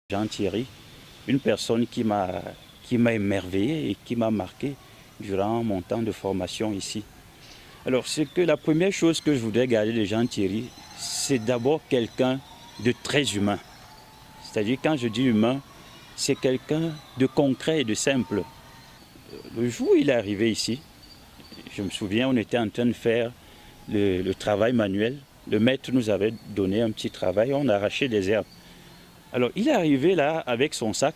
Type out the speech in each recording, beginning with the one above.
Jean-Thierry, une personne qui m'a émerveillé et qui m'a marqué durant mon temps de formation ici. Alors, c'est que la première chose que je voudrais garder de Jean-Thierry, c'est d'abord quelqu'un de très humain. C'est-à-dire, quand je dis humain, c'est quelqu'un de concret et de simple. Le jour où il est arrivé ici, je me souviens, on était en train de faire le travail manuel. Le maître nous avait donné un petit travail, on arrachait des herbes. Alors, il est arrivé là avec son sac,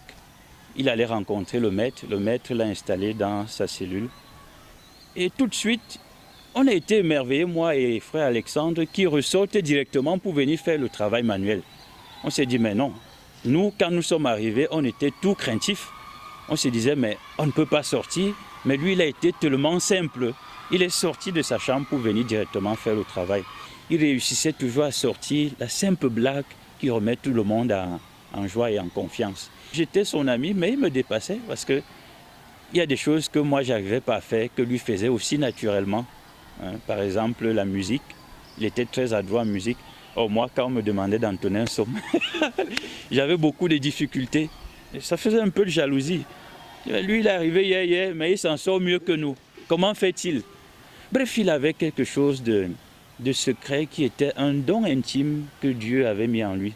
il allait rencontrer le maître l'a installé dans sa cellule. Et tout de suite, on a été émerveillés, moi et frère Alexandre, qui ressortaient directement pour venir faire le travail manuel. On s'est dit, mais non, nous, quand nous sommes arrivés, on était tout craintifs. On se disait, mais on ne peut pas sortir. Mais lui, il a été tellement simple. Il est sorti de sa chambre pour venir directement faire le travail. Il réussissait toujours à sortir la simple blague qui remet tout le monde en joie et en confiance. J'étais son ami, mais il me dépassait parce qu'il y a des choses que moi, je n'arrivais pas à faire, que lui faisait aussi naturellement. Par exemple, la musique. Il était très adroit en musique. Or, moi, quand on me demandait d'entonner un psaume, j'avais beaucoup de difficultés. Et ça faisait un peu de jalousie. Lui, il est arrivé hier, mais il s'en sort mieux que nous. Comment fait-il? Bref, il avait quelque chose de secret qui était un don intime que Dieu avait mis en lui.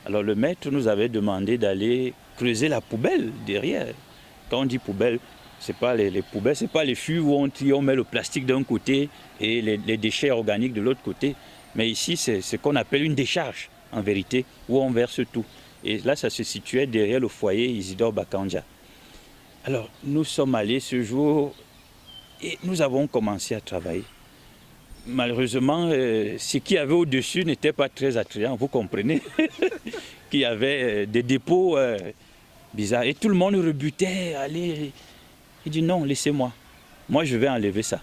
Alors le maître nous avait demandé d'aller creuser la poubelle derrière. Quand on dit poubelle, ce n'est pas les poubelles, ce n'est pas les fûts où on met le plastique d'un côté et les déchets organiques de l'autre côté. Mais ici, c'est ce qu'on appelle une décharge, en vérité, où on verse tout. Et là, ça se situait derrière le foyer Isidore Bakandja. Alors, nous sommes allés ce jour et nous avons commencé à travailler. Malheureusement, ce qu'il y avait au-dessus n'était pas très attrayant, vous comprenez qu'il y avait des dépôts bizarres. Et tout le monde rebutait, allez. Il dit non, laissez-moi. Moi, je vais enlever ça.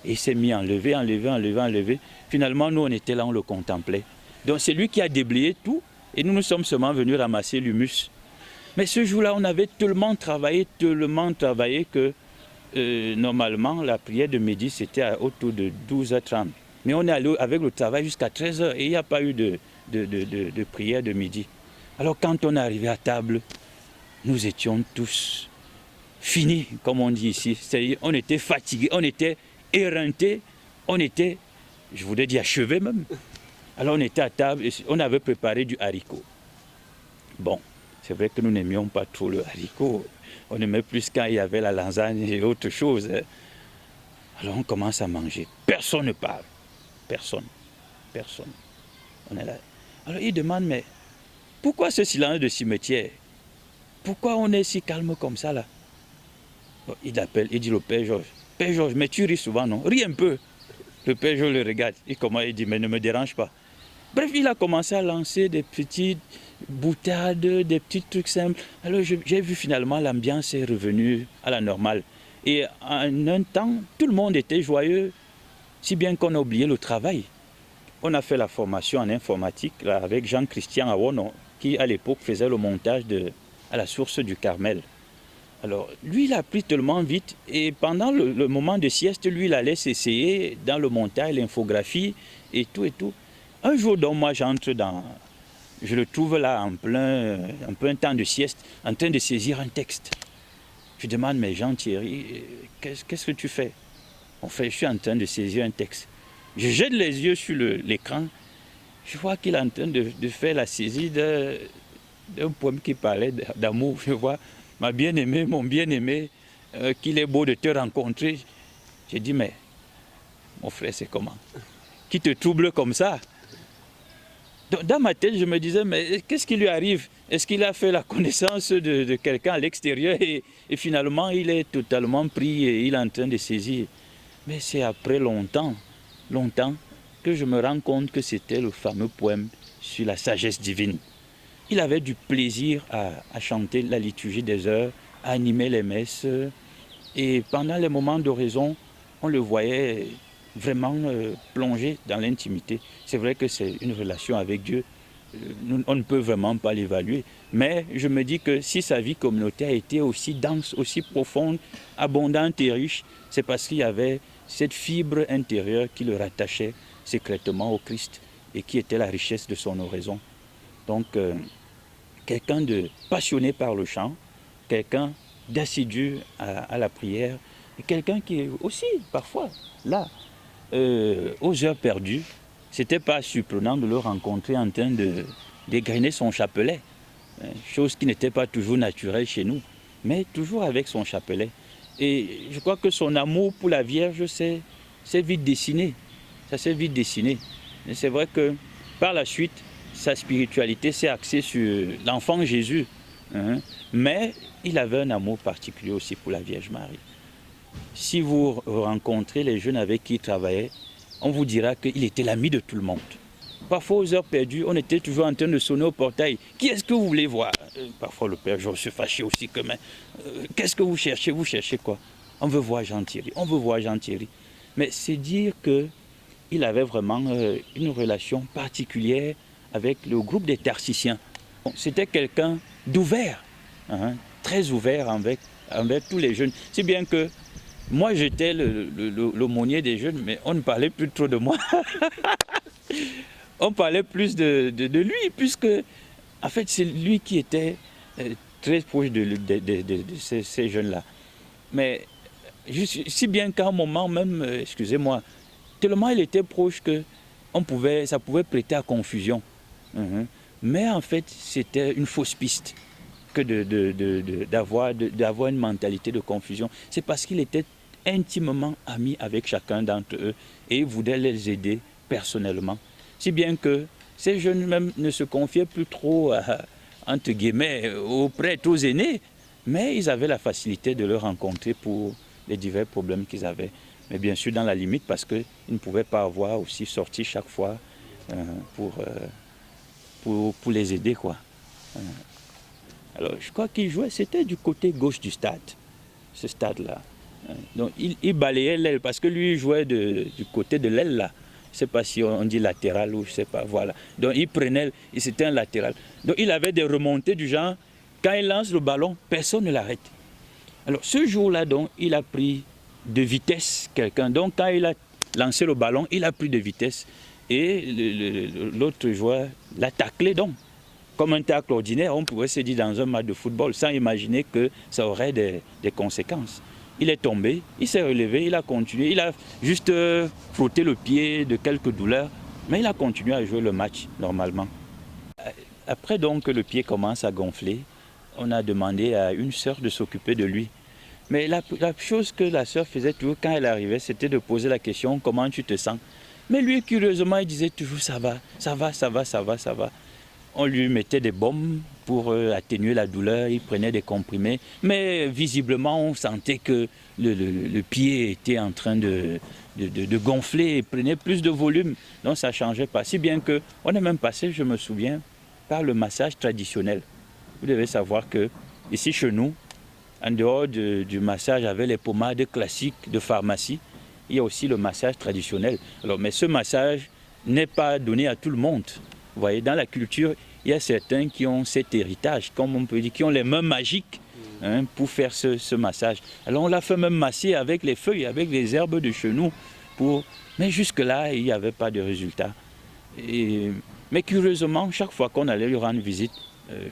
Et il s'est mis à enlever. Finalement, nous, on était là, on le contemplait. Donc, c'est lui qui a déblayé tout et nous sommes seulement venus ramasser l'humus. Mais ce jour-là, on avait tellement travaillé que normalement, la prière de midi, c'était autour de 12h30. Mais on est allé avec le travail jusqu'à 13h et il n'y a pas eu de prière de midi. Alors quand on est arrivé à table, nous étions tous finis, comme on dit ici. C'est-à-dire, on était fatigués, on était éreintés, on était, je voudrais dire, achevés même. Alors on était à table et on avait préparé du haricot. Bon, c'est vrai que nous n'aimions pas trop le haricot. On aimait plus quand il y avait la lasagne et autre chose. Alors on commence à manger. Personne ne parle. Personne. On est là. Alors il demande, mais pourquoi ce silence de cimetière? Pourquoi on est si calme comme ça là? Bon, il appelle, il dit au Père Georges. Père Georges, mais tu ris souvent, non? Ris un peu. Le Père Georges le regarde. Il dit, mais ne me dérange pas. Bref, il a commencé à lancer des petites boutades, des petits trucs simples. Alors j'ai vu finalement l'ambiance est revenue à la normale. Et en un temps, tout le monde était joyeux, si bien qu'on a oublié le travail. On a fait la formation en informatique là, avec Jean-Christian Awono, qui à l'époque faisait le montage à la source du Carmel. Alors lui, il a appris tellement vite et pendant le moment de sieste, lui, il allait s'essayer dans le montage, l'infographie et tout et tout. Un jour, donc, moi, je le trouve là en plein temps de sieste, en train de saisir un texte. Je demande, mais Jean-Thierry, qu'est-ce que tu fais? Je suis en train de saisir un texte. Je jette les yeux sur l'écran. Je vois qu'il est en train de faire la saisie d'un poème qui parlait d'amour. Je vois ma bien-aimée, mon bien-aimé, qu'il est beau de te rencontrer. J'ai dit, mais mon frère, c'est comment? Qui te trouble comme ça? Dans ma tête, je me disais, mais qu'est-ce qui lui arrive? Est-ce qu'il a fait la connaissance de quelqu'un à l'extérieur et finalement, il est totalement pris et il est en train de saisir. Mais c'est après longtemps, que je me rends compte que c'était le fameux poème sur la sagesse divine. Il avait du plaisir à chanter la liturgie des heures, à animer les messes. Et pendant les moments d'oraison, on le voyait vraiment plongé dans l'intimité. C'est vrai que c'est une relation avec Dieu. On ne peut vraiment pas l'évaluer. Mais je me dis que si sa vie communautaire était aussi dense, aussi profonde, abondante et riche, c'est parce qu'il y avait cette fibre intérieure qui le rattachait secrètement au Christ et qui était la richesse de son oraison. Donc, quelqu'un de passionné par le chant, quelqu'un d'assidu à la prière, et quelqu'un qui est aussi parfois là, aux heures perdues. C'était pas surprenant de le rencontrer en train de dégrainer son chapelet, chose qui n'était pas toujours naturelle chez nous, mais toujours avec son chapelet. Et je crois que son amour pour la Vierge s'est vite dessiné. Ça s'est vite dessiné. Et c'est vrai que par la suite, sa spiritualité s'est axée sur l'enfant Jésus. Mais il avait un amour particulier aussi pour la Vierge Marie. Si vous rencontrez les jeunes avec qui il travaillait, on vous dira qu'il était l'ami de tout le monde. Parfois, aux heures perdues, on était toujours en train de sonner au portail. Qui est-ce que vous voulez voir? Parfois, le père Georges se fâchait aussi comme qu'est-ce que vous cherchez? Vous cherchez quoi? On veut voir Jean-Thierry. On veut voir Jean-Thierry. Mais c'est dire qu'il avait vraiment une relation particulière avec le groupe des Tarsiciens. C'était quelqu'un d'ouvert, très ouvert envers tous les jeunes. Si bien que moi, j'étais l'aumônier des jeunes, mais on ne parlait plus trop de moi. On parlait plus de lui, puisque, en fait, c'est lui qui était très proche de ces jeunes-là. Mais si bien qu'à un moment même, excusez-moi, tellement il était proche que ça pouvait prêter à confusion. Mais en fait, c'était une fausse piste que d'avoir une mentalité de confusion. C'est parce qu'il était intimement ami avec chacun d'entre eux et il voulait les aider personnellement. Si bien que ces jeunes même ne se confiaient plus trop, entre guillemets, aux prêtres, aux aînés, mais ils avaient la facilité de le rencontrer pour les divers problèmes qu'ils avaient. Mais bien sûr dans la limite parce qu'ils ne pouvaient pas avoir aussi sorti chaque fois pour les aider, quoi. Alors je crois qu'il jouait, c'était du côté gauche du stade, ce stade-là. Donc il balayait l'aile parce que lui il jouait du côté de l'aile là. Je ne sais pas si on dit latéral ou je ne sais pas, voilà. Donc c'était un latéral. Donc il avait des remontées du genre, quand il lance le ballon, personne ne l'arrête. Alors ce jour-là, donc, il a pris de vitesse quelqu'un. Donc quand il a lancé le ballon, il a pris de vitesse et l'autre joueur l'a taclé donc. Comme un tacle ordinaire, on pouvait se dire dans un match de football sans imaginer que ça aurait des conséquences. Il est tombé, il s'est relevé, il a continué, il a juste frotté le pied de quelques douleurs, mais il a continué à jouer le match normalement. Après donc que le pied commence à gonfler, on a demandé à une sœur de s'occuper de lui. Mais la chose que la sœur faisait toujours quand elle arrivait, c'était de poser la question « Comment tu te sens ?» Mais lui, curieusement, il disait toujours « Ça va, ça va, ça va, ça va, ça va ». On lui mettait des baumes pour atténuer la douleur, il prenait des comprimés. Mais visiblement, on sentait que le pied était en train de gonfler et prenait plus de volume. Donc ça ne changeait pas. Si bien qu'on est même passé, je me souviens, par le massage traditionnel. Vous devez savoir que ici chez nous, en dehors du massage avec les pommades classiques de pharmacie, il y a aussi le massage traditionnel. Alors, mais ce massage n'est pas donné à tout le monde. Vous voyez, dans la culture, il y a certains qui ont cet héritage, comme on peut dire, qui ont les mains magiques pour faire ce massage. Alors on l'a fait même masser avec les feuilles, avec les herbes de chez nous. Mais jusque-là, il n'y avait pas de résultat. Mais curieusement, chaque fois qu'on allait lui rendre visite,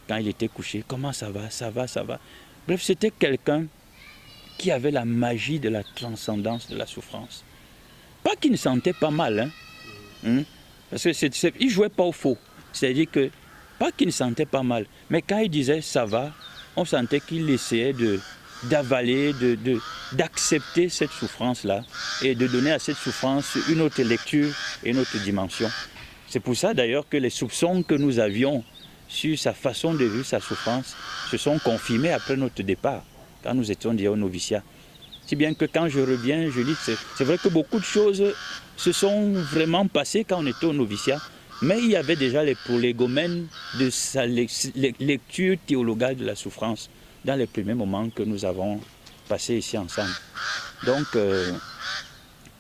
quand il était couché, comment ça va, ça va, ça va. Bref, c'était quelqu'un qui avait la magie de la transcendance de la souffrance. Pas qu'il ne sentait pas mal, parce qu'il ne jouait pas au faux. C'est-à-dire que, pas qu'il ne sentait pas mal, mais quand il disait ça va, on sentait qu'il essayait d'avaler, d'accepter cette souffrance-là et de donner à cette souffrance une autre lecture et une autre dimension. C'est pour ça d'ailleurs que les soupçons que nous avions sur sa façon de vivre sa souffrance se sont confirmés après notre départ, quand nous étions déjà au noviciat. Si bien que quand je reviens, je dis, c'est vrai que beaucoup de choses se sont vraiment passées quand on était au noviciat, mais il y avait déjà les prolégomènes de sa lecture théologale de la souffrance dans les premiers moments que nous avons passés ici ensemble. Donc,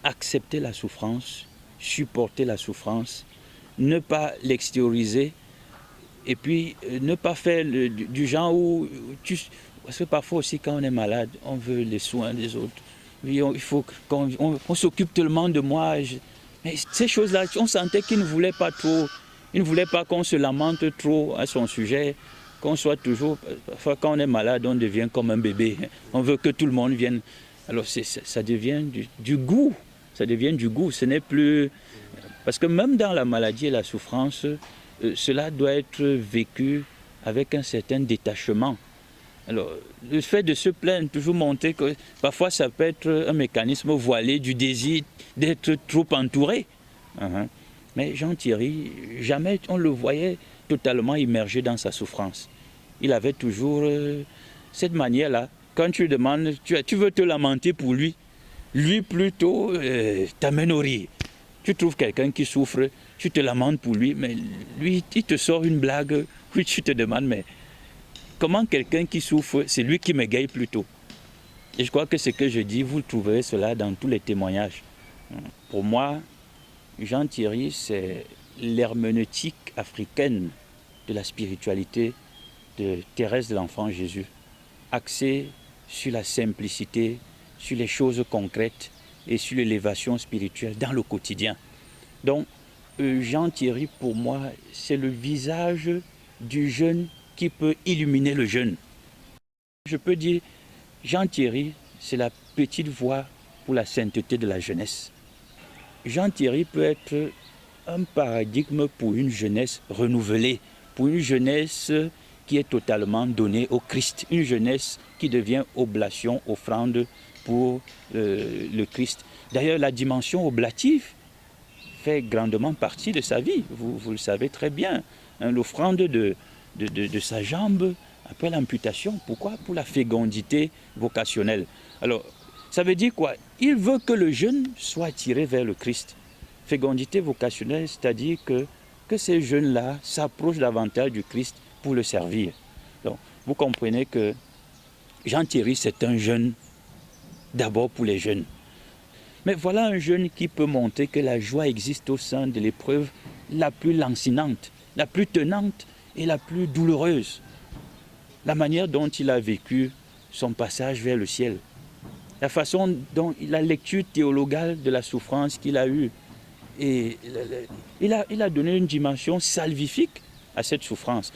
accepter la souffrance, supporter la souffrance, ne pas l'extérioriser, et puis ne pas faire du genre où parce que parfois aussi quand on est malade, on veut les soins des autres. Il faut qu'on s'occupe tellement de moi. Mais ces choses-là, on sentait qu'il ne voulait pas trop, il ne voulait pas qu'on se lamente trop à son sujet. qu'on soit toujours... Parfois, quand on est malade, on devient comme un bébé. On veut que tout le monde vienne. Alors, ça devient du goût. Ça devient du goût. Ce n'est plus... Parce que même dans la maladie et la souffrance, cela doit être vécu avec un certain détachement. Alors, le fait de se plaindre, toujours montrer que parfois ça peut être un mécanisme voilé du désir d'être trop entouré. Mais Jean-Thierry, jamais on le voyait totalement immergé dans sa souffrance. Il avait toujours cette manière-là. Quand tu demandes, tu veux te lamenter pour lui plutôt t'amène au rire. Tu trouves quelqu'un qui souffre, tu te lamentes pour lui, mais lui, il te sort une blague, puis tu te demandes, mais comment quelqu'un qui souffre, c'est lui qui m'égaye plutôt. Et je crois que ce que je dis, vous trouverez cela dans tous les témoignages. Pour moi, Jean-Thierry, c'est l'herméneutique africaine de la spiritualité de Thérèse de l'Enfant Jésus, axée sur la simplicité, sur les choses concrètes et sur l'élévation spirituelle dans le quotidien. Donc, Jean-Thierry, pour moi, c'est le visage du jeune qui peut illuminer le jeune. Je peux dire, Jean-Thierry, c'est la petite voix pour la sainteté de la jeunesse. Jean-Thierry peut être un paradigme pour une jeunesse renouvelée, pour une jeunesse qui est totalement donnée au Christ, une jeunesse qui devient oblation, offrande pour le Christ. D'ailleurs, la dimension oblative fait grandement partie de sa vie, vous le savez très bien. L'offrande de sa jambe après l'amputation, pourquoi? Pour la fécondité vocationnelle. Alors, ça veut dire quoi? Il veut que le jeune soit attiré vers le Christ. Fécondité vocationnelle, c'est-à-dire que ces jeunes-là s'approchent davantage du Christ pour le servir. Donc, vous comprenez que Jean-Thierry, c'est un jeune d'abord pour les jeunes. Mais voilà un jeune qui peut montrer que la joie existe au sein de l'épreuve la plus lancinante, la plus tenante et la plus douloureuse. La manière dont il a vécu son passage vers le ciel, la façon dont la lecture théologale de la souffrance qu'il a eue, et il a donné une dimension salvifique à cette souffrance.